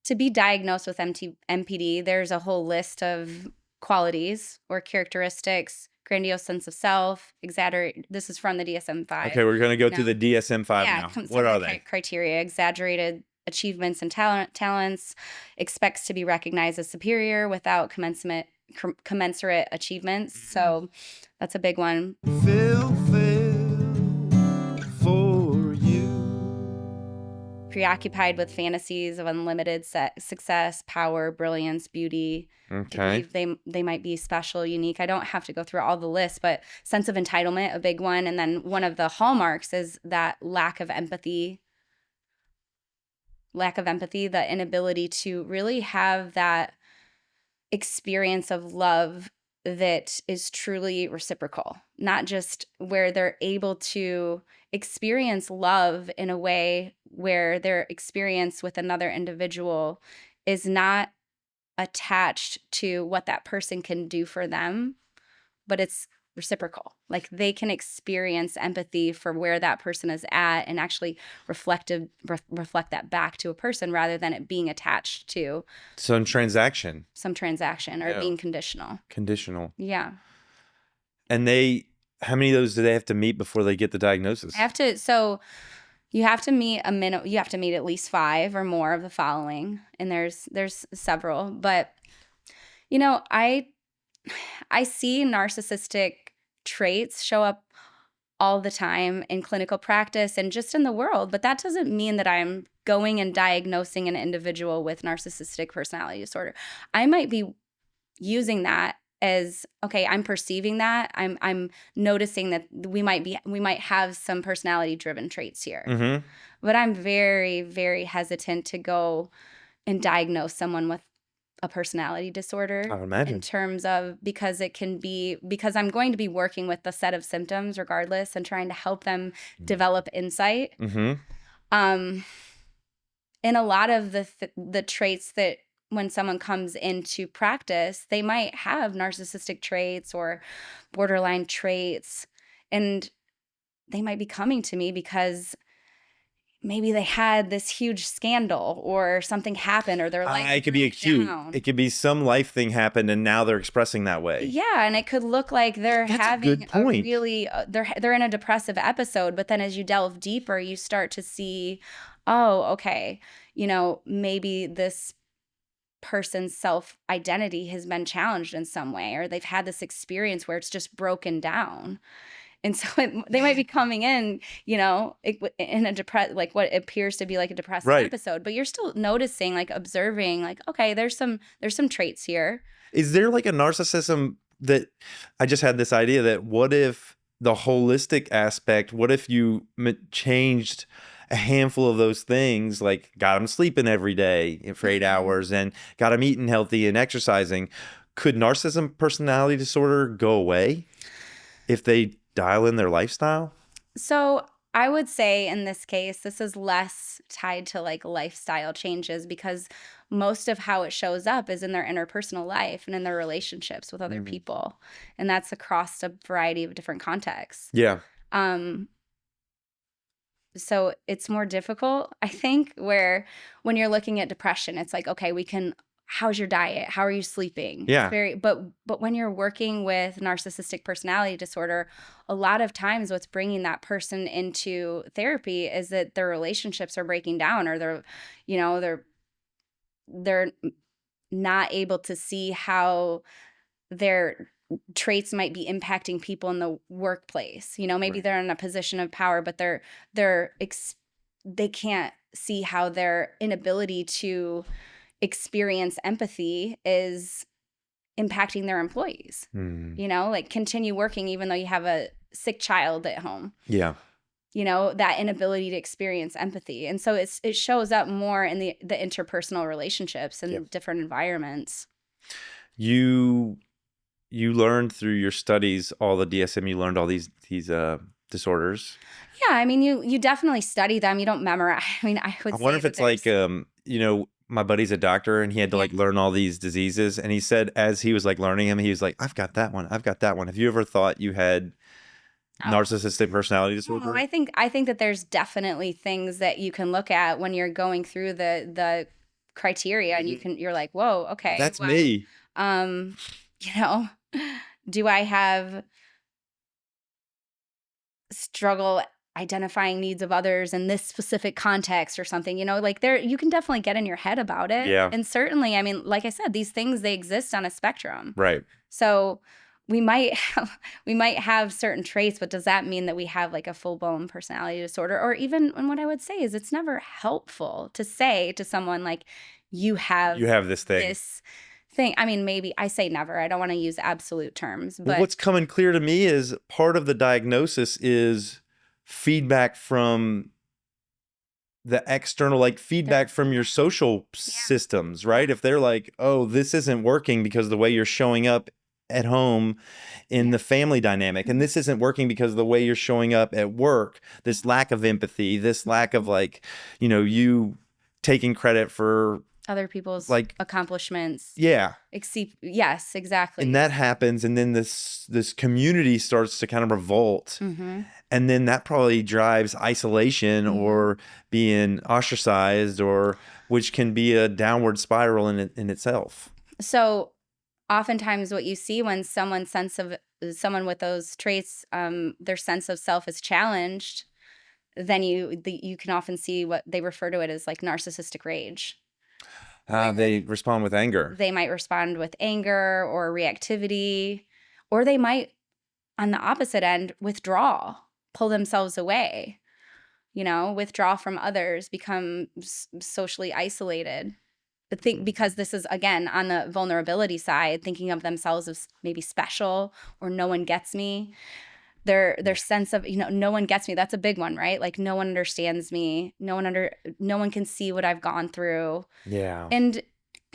to be diagnosed with MPD, there's a whole list of qualities or characteristics: grandiose sense of self, exaggerate. This is from the DSM-5. Okay, we're going to go to the DSM-5 now. What are they? Criteria: exaggerated achievements and talents, expects to be recognized as superior without commensurate achievements. So that's a big one. Phil Phails for you. Preoccupied with fantasies of unlimited success, power, brilliance, beauty. Okay. They might be special, unique. I don't have to go through all the lists, but sense of entitlement, a big one. And then one of the hallmarks is that lack of empathy, the inability to really have that experience of love that is truly reciprocal, not just where they're able to experience love in a way where their experience with another individual is not attached to what that person can do for them, but it's reciprocal. Like they can experience empathy for where that person is at and actually reflect that back to a person rather than it being attached to some transaction or being conditional. Yeah. And how many of those do they have to meet before they get the diagnosis? You have to meet at least 5 or more of the following, and there's several, but I see narcissistic traits show up all the time in clinical practice and just in the world, but that doesn't mean that I'm going and diagnosing an individual with narcissistic personality disorder. I might be using that as, okay, I'm perceiving that. I'm noticing that we might have some personality driven traits here. Mm-hmm. But I'm very, very hesitant to go and diagnose someone with a personality disorder. I would imagine. In terms of, because I'm going to be working with the set of symptoms regardless and trying to help them develop insight. Mm-hmm. And a lot of the traits that when someone comes into practice, they might have narcissistic traits or borderline traits, and they might be coming to me because maybe they had this huge scandal or something happened or their life it could be acute. It could be some life thing happened and now they're expressing that way. Yeah, and it could look like they're having a really they're in a depressive episode, but then as you delve deeper, you start to see, oh, okay, maybe this person's self-identity has been challenged in some way, or they've had this experience where it's just broken down. And so they might be coming in, in a like what appears to be like a depressive episode, but you're still noticing, like observing, like, okay, there's some traits here. Is there like a narcissism that I just had this idea that what if the holistic aspect, what if you changed a handful of those things, like got them sleeping every day for 8 hours and got them eating healthy and exercising? Could narcissism personality disorder go away if they dial in their lifestyle? So I would say in this case, this is less tied to like lifestyle changes, because most of how it shows up is in their interpersonal life and in their relationships with other people. And that's across a variety of different contexts. Yeah. So it's more difficult, I think, where when you're looking at depression, it's like, okay, how's your diet? How are you sleeping? Yeah. But when you're working with narcissistic personality disorder, a lot of times what's bringing that person into therapy is that their relationships are breaking down, or they're not able to see how their traits might be impacting people in the workplace. Maybe they're in a position of power, but they can't see how their inability to experience empathy is impacting their employees. Like continue working even though you have a sick child at home. Yeah. That inability to experience empathy. And so it shows up more in the interpersonal relationships and different environments. You learned through your studies, all the DSM, you learned all these disorders. Yeah, I mean, you definitely study them. You don't memorize. I mean, I wonder if it's like, my buddy's a doctor and he had to like learn all these diseases. And he said, as he was like learning them, he was like, I've got that one. I've got that one. Have you ever thought you had narcissistic personality disorder? I think that there's definitely things that you can look at when you're going through the criteria, and you're like, whoa, okay, That's well, me. you know, do I have struggle identifying needs of others in this specific context or something, like there, you can definitely get in your head about it. Yeah. And certainly, I mean, like I said, these things, they exist on a spectrum. Right. So we might have certain traits, but does that mean that we have like a full-blown personality disorder? Or even, and what I would say is it's never helpful to say to someone like, you have this thing. this thing. I mean, maybe I say never. I don't want to use absolute terms, Well, but what's coming clear to me is part of the diagnosis is feedback from the external, like feedback from your social systems, right? If they're like, oh, this isn't working because of the way you're showing up at home in the family dynamic, and this isn't working because of the way you're showing up at work, this lack of empathy, this lack of like, you taking credit for other people's like accomplishments. Yeah. Yes, exactly. And that happens, and then this community starts to kind of revolt. Mm-hmm. And then that probably drives isolation or being ostracized, or which can be a downward spiral in itself. So oftentimes what you see when someone with those traits, their sense of self is challenged, then you can often see what they refer to it as like narcissistic rage. They respond with anger. They might respond with anger or reactivity, or they might, on the opposite end, withdraw, pull themselves away, withdraw from others, become socially isolated. Because this is, again, on the vulnerability side, thinking of themselves as maybe special or no one gets me. Their sense of, no one gets me. That's a big one, right? Like no one understands me. No one can see what I've gone through. Yeah. And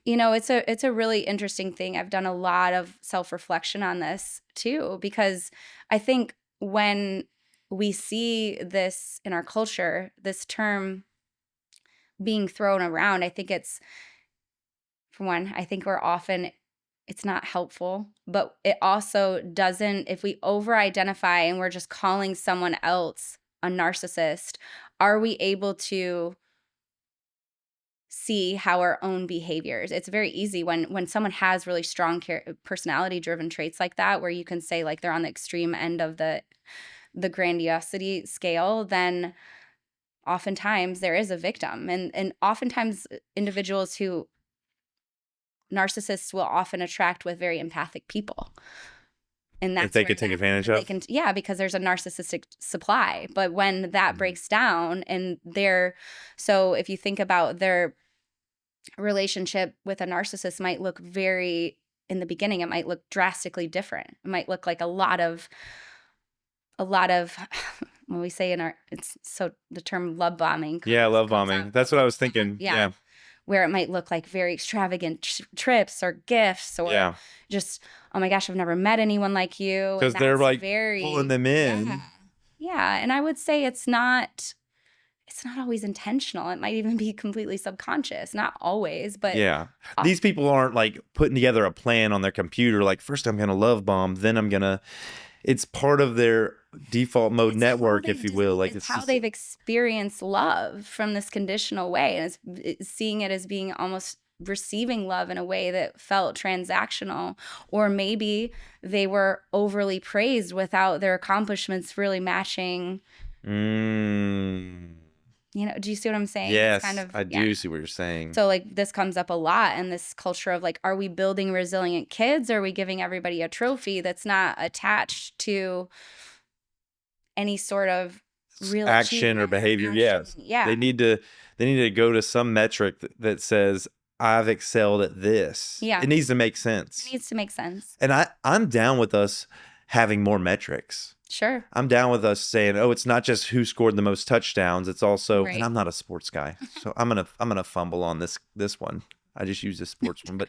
it's a really interesting thing. I've done a lot of self-reflection on this too, because I think when we see this in our culture, this term being thrown around, I think it's, for one, I think it's not helpful, but it also doesn't, if we over-identify and we're just calling someone else a narcissist, are we able to see how our own behaviors? It's very easy when someone has really strong personality-driven traits like that, where you can say like they're on the extreme end of the grandiosity scale, then oftentimes there is a victim. And oftentimes individuals who narcissists will often attract with very empathic people. And that's if they could take advantage of. Because there's a narcissistic supply. But when that breaks down and so if you think about their relationship with a narcissist might look in the beginning, it might look drastically different. It might look like a lot of when we say the term love bombing. Yeah, love bombing. That's what I was thinking. Yeah. Where it might look like very extravagant trips or gifts, or just, oh my gosh, I've never met anyone like you. Because they're like pulling them in. Yeah. And I would say it's not always intentional. It might even be completely subconscious. Not always, but yeah. These people aren't like putting together a plan on their computer. Like, first I'm going to love bomb, then I'm going to, it's part of their default mode network, if you will. Like it's how they've experienced love from this conditional way, and it's seeing it as being almost receiving love in a way that felt transactional, or maybe they were overly praised without their accomplishments really matching. Do you see what I'm saying? Yes, I do see what you're saying. So like this comes up a lot in this culture of like, are we building resilient kids? Or are we giving everybody a trophy that's not attached to any sort of real action or behavior? Yes. Yeah. They need to go to some metric that says, I've excelled at this. Yeah. It needs to make sense. It needs to make sense. And I'm down with us having more metrics. Sure. I'm down with us saying, oh, it's not just who scored the most touchdowns. It's also, and I'm not a sports guy, so I'm gonna fumble on this one. I just used a sports one, but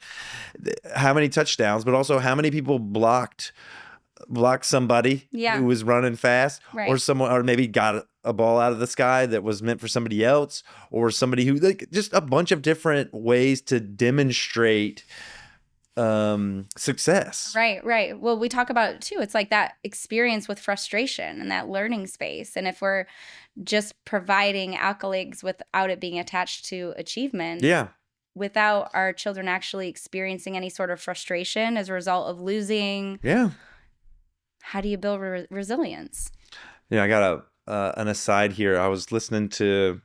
how many touchdowns, but also how many people blocked somebody who was running fast, or maybe got a ball out of the sky that was meant for somebody else, or somebody who, like, just a bunch of different ways to demonstrate success. Right. Well, we talk about it too. It's like that experience with frustration and that learning space. And if we're just providing accolades without it being attached to achievement, without our children actually experiencing any sort of frustration as a result of losing. Yeah. How do you build resilience? Yeah, I got an aside here. I was listening to